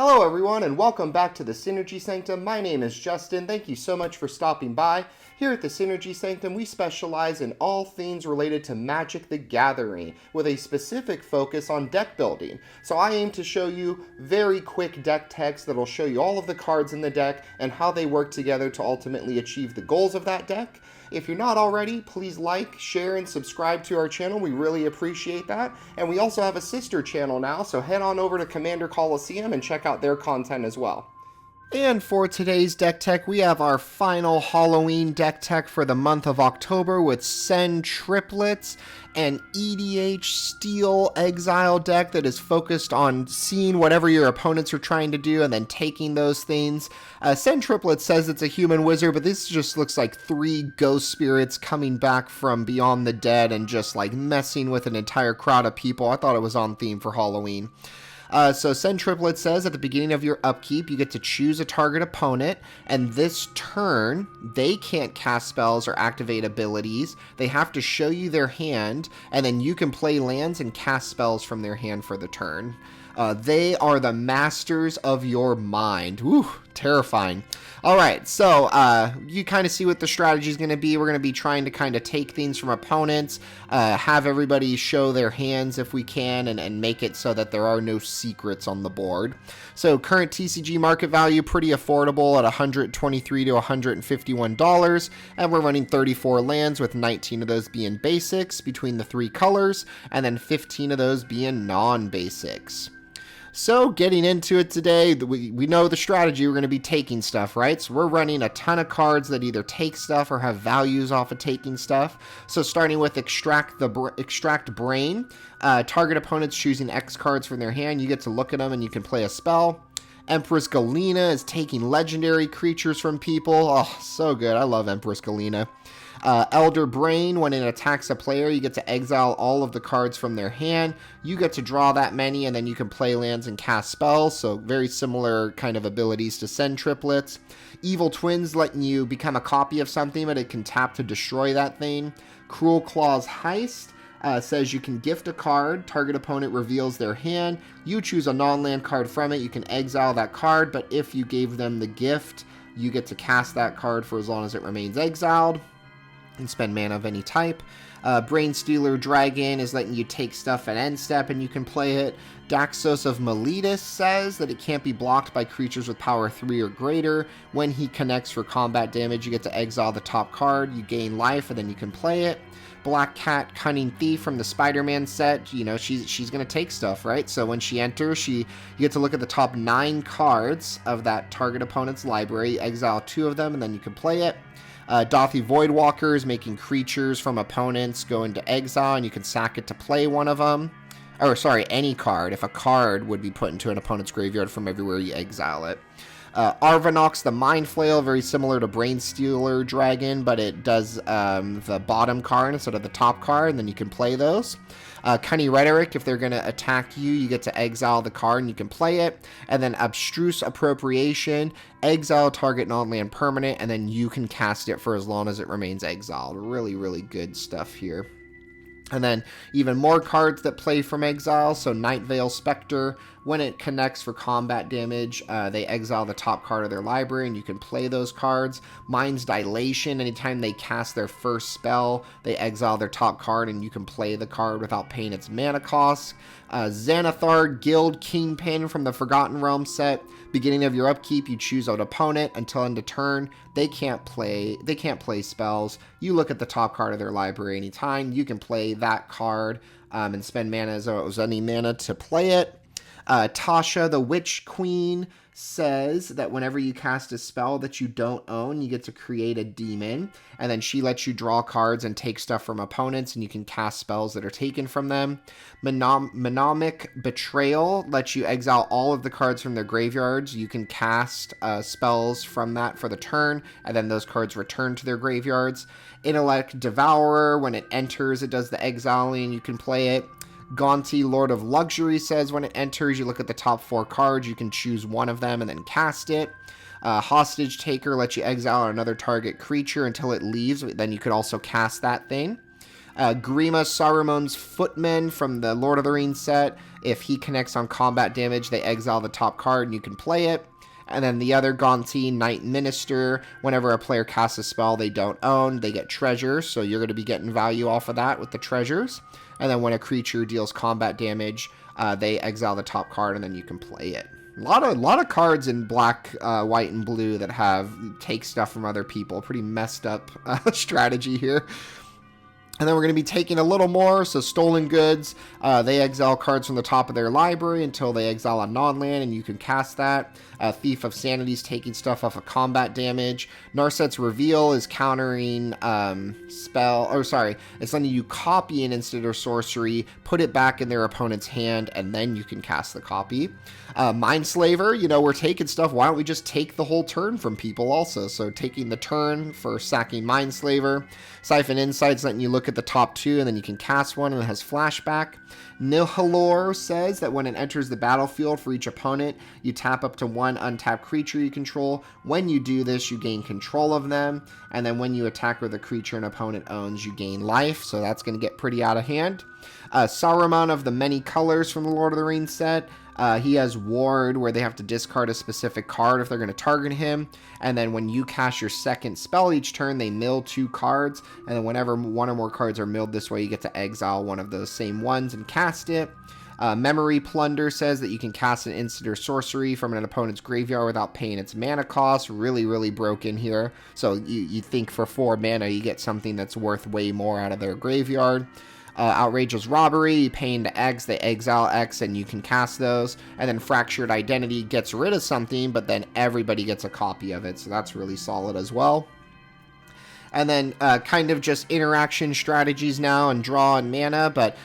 Hello everyone and welcome back to the Synergy Sanctum. My name is Justin. Thank you so much for stopping by. Here at the Synergy Sanctum, we specialize in all things related to Magic the Gathering with a specific focus on deck building. So I aim to show you very quick deck techs that'll show you all of the cards in the deck and how they work together to ultimately achieve the goals of that deck. If you're not already, please like, share, and subscribe to our channel. We really appreciate that. And we also have a sister channel now, so head on over to Commander Coliseum and check out their content as well. And for today's deck tech, we have our final Halloween deck tech for the month of October with Sen Triplets, an EDH Steel Exile deck that is focused on seeing whatever your opponents are trying to do and then taking those things. Sen Triplets says it's a human wizard, but this just looks like 3 ghost spirits coming back from beyond the dead and just like messing with an entire crowd of people. I thought it was on theme for Halloween. So Sen Triplets says at the beginning of your upkeep, you get to choose a target opponent, and this turn, they can't cast spells or activate abilities. They have to show you their hand, and then you can play lands and cast spells from their hand for the turn. They are the masters of your mind. Woo, terrifying. All right, so you kind of see what the strategy is going to be. We're going to be trying to kind of take things from opponents, have everybody show their hands if we can, and make it so that there are no secrets on the board. So current TCG market value, pretty affordable at $123 to $151, and we're running 34 lands with 19 of those being basics between the 3 colors, and then 15 of those being non-basics. So getting into it today, we know the strategy. We're going to be taking stuff, right? So we're running a ton of cards that either take stuff or have values off of taking stuff. So starting with Extract Brain, target opponents choosing X cards from their hand. You get to look at them and you can play a spell. Empress Galena is taking legendary creatures from people. Oh, so good. I love Empress Galena. Elder Brain, when it attacks a player, you get to exile all of the cards from their hand. You get to draw that many, and then you can play lands and cast spells, so very similar kind of abilities to Sen Triplets. Evil Twins, letting you become a copy of something, but it can tap to destroy that thing. Cruel Claw's Heist says you can gift a card, target opponent reveals their hand, you choose a non-land card from it, you can exile that card, but if you gave them the gift, you get to cast that card for as long as it remains exiled. And spend mana of any type. Brain Stealer Dragon is letting you take stuff at end step and you can play it. Daxos of Miletus says that it can't be blocked by creatures with power 3 or greater. When he connects for combat damage, you get to exile the top card, you gain life, and then you can play it. Black Cat Cunning Thief from the Spider-Man set, you know, she's going to take stuff, right? So when she enters, you get to look at the top 9 cards of that target opponent's library, exile 2 of them, and then you can play it. Dothy Voidwalker is making creatures from opponents go into exile, and you can sack it to play one of them. Or, sorry, any card. If a card would be put into an opponent's graveyard from everywhere you exile it. Arvanox the Mind Flail, very similar to Brain Stealer Dragon, but it does the bottom card instead of the top card, and then you can play those. Cunning Rhetoric, if they're going to attack you, you get to exile the card and you can play it. And then Abstruse Appropriation, exile target non-land permanent, and then you can cast it for as long as it remains exiled. Really, really good stuff here. And then even more cards that play from exile. So Night Veil Spectre, when it connects for combat damage, they exile the top card of their library and you can play those cards. Mind's Dilation, anytime they cast their first spell, they exile their top card and you can play the card without paying its mana cost. Xanathar Guild Kingpin from the Forgotten Realms set. Beginning of your upkeep, you choose an opponent until end of turn. They can't play spells. You look at the top card of their library anytime. You can play that card and spend mana as though it was any mana to play it. Tasha, the Witch Queen, says that whenever you cast a spell that you don't own, you get to create a demon, and then she lets you draw cards and take stuff from opponents, and you can cast spells that are taken from them. Mnemonic Betrayal lets you exile all of the cards from their graveyards. You can cast spells from that for the turn, and then those cards return to their graveyards. Intellect Devourer, when it enters, it does the exiling, you can play it. Gaunty Lord of Luxury says when it enters, you look at the top 4 cards, you can choose one of them and then cast it. Hostage Taker lets you exile another target creature until it leaves, then you could also cast that thing. Grima Saruman's Footman from the Lord of the Rings set. If he connects on combat damage, they exile the top card and you can play it. And then the other Gonti, Knight Minister, whenever a player casts a spell they don't own, they get treasures, so you're going to be getting value off of that with the treasures. And then when a creature deals combat damage, they exile the top card and then you can play it. A lot of cards in black, white, and blue that have take stuff from other people. Pretty messed up strategy here. And then we're going to be taking a little more. So Stolen Goods, they exile cards from the top of their library until they exile a non-land, and you can cast that. Thief of Sanity is taking stuff off of combat damage. Narset's Reveal is countering it's letting you copy an instant or sorcery, put it back in their opponent's hand, and then you can cast the copy. Mindslaver, we're taking stuff. Why don't we just take the whole turn from people also? So taking the turn for sacking Mindslaver. Siphon Insight's letting you look at the top two, and then you can cast one, and it has flashback. Nihilor says that when it enters the battlefield for each opponent, you tap up to one untapped creature you control. When you do this, you gain control of them, and then when you attack with a creature an opponent owns, you gain life, so that's going to get pretty out of hand. Saruman of the Many Colors from the Lord of the Rings set. He has Ward, where they have to discard a specific card if they're going to target him. And then when you cast your second spell each turn, they mill 2 cards. And then whenever one or more cards are milled this way, you get to exile one of those same ones and cast it. Memory Plunder says that you can cast an instant or sorcery from an opponent's graveyard without paying its mana cost. Really, really broken here. So you think for 4 mana, you get something that's worth way more out of their graveyard. Outrageous Robbery, paying to X, they exile X and you can cast those. And then Fractured Identity gets rid of something, but then everybody gets a copy of it, so that's really solid as well. And then kind of just interaction strategies now and draw and mana, but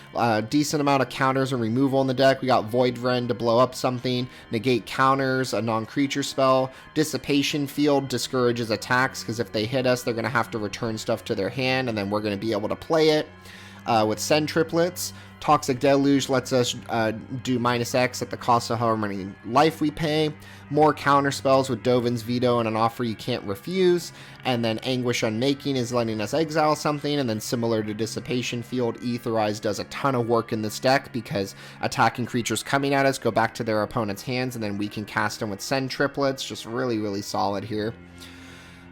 decent amount of counters and removal in the deck. We got Void Wren to blow up something, negate counters, a non-creature spell. Dissipation Field discourages attacks, because if they hit us, they're going to have to return stuff to their hand, and then we're going to be able to play it. With Sen Triplets, Toxic Deluge lets us do -X at the cost of however many life we pay. More counter spells with Dovin's Veto and an offer you can't refuse. And then Anguish Unmaking is letting us exile something. And then similar to Dissipation Field, Aetherize does a ton of work in this deck, because attacking creatures coming at us go back to their opponent's hands, and then we can cast them with Sen Triplets. Just really, really solid here.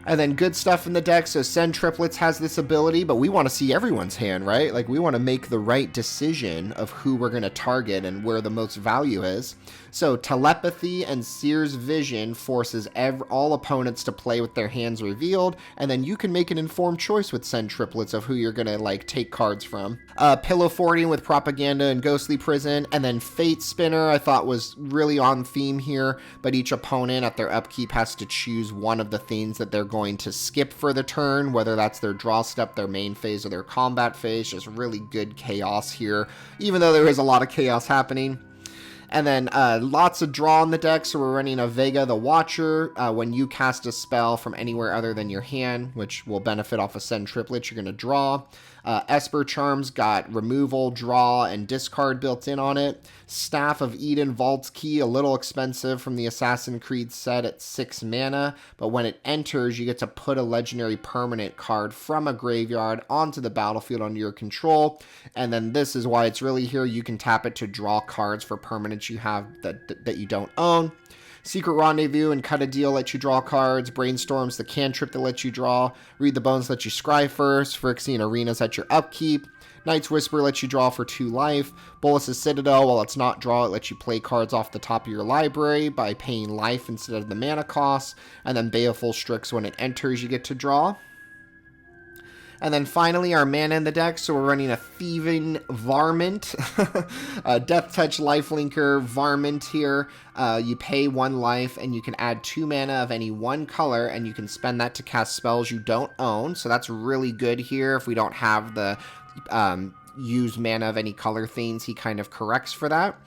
And then good stuff in the deck. So Sen Triplets has this ability, but we want to see everyone's hand, right? Like, we want to make the right decision of who we're going to target and where the most value is. So Telepathy and Seer's Vision forces all opponents to play with their hands revealed, and then you can make an informed choice with Sen Triplets of who you're going to, take cards from. Pillow Forting with Propaganda and Ghostly Prison, and then Fate Spinner I thought was really on theme here, but each opponent at their upkeep has to choose one of the things that they're going to skip for the turn, whether that's their draw step, their main phase, or their combat phase. Just really good chaos here, even though there is a lot of chaos happening. And then lots of draw in the deck, so we're running a Vega the Watcher. When you cast a spell from anywhere other than your hand, which will benefit off of Sen Triplets, you're going to draw. Esper Charms got removal, draw, and discard built in on it. Staff of Eden Vault's Key, a little expensive from the Assassin's Creed set at 6 mana, but when it enters, you get to put a legendary permanent card from a graveyard onto the battlefield under your control, and then this is why it's really here. You can tap it to draw cards for permanents you have that you don't own. Secret Rendezvous and Cut a Deal let you draw cards. Brainstorm's the cantrip that lets you draw. Read the Bones let you scry first. Phyrexian Arena's at your upkeep. Night's Whisper lets you draw for 2 life. Bolas's Citadel, while it's not draw, it lets you play cards off the top of your library by paying life instead of the mana cost. And then Baleful Strix, when it enters, you get to draw. And then finally, our mana in the deck. So we're running a Thieving Varmint, a Death Touch Lifelinker Varmint here. You pay 1 life, and you can add 2 mana of any one color, and you can spend that to cast spells you don't own. So that's really good here. If we don't have the use mana of any color things, he kind of corrects for that.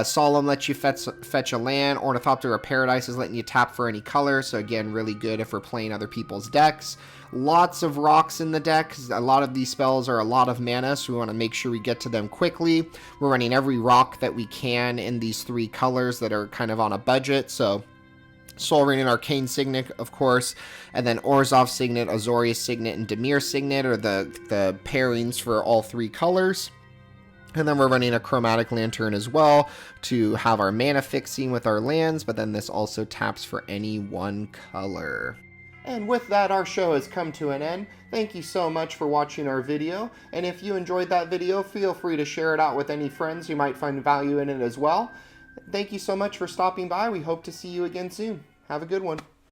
Solemn lets you fetch a land. Ornithopter of Paradise is letting you tap for any color, so again, really good if we're playing other people's decks. Lots of rocks in the deck. A lot of these spells are a lot of mana, so we want to make sure we get to them quickly. We're running every rock that we can in these 3 colors that are kind of on a budget, so Soul Ring and Arcane Signet, of course, and then Orzhov Signet, Azorius Signet, and Dimir Signet are the pairings for all 3 colors. And then we're running a Chromatic Lantern as well to have our mana fixing with our lands, but then this also taps for any 1 color. And with that, our show has come to an end. Thank you so much for watching our video, and if you enjoyed that video, feel free to share it out with any friends who might find value in it as well. Thank you so much for stopping by. We hope to see you again soon. Have a good one.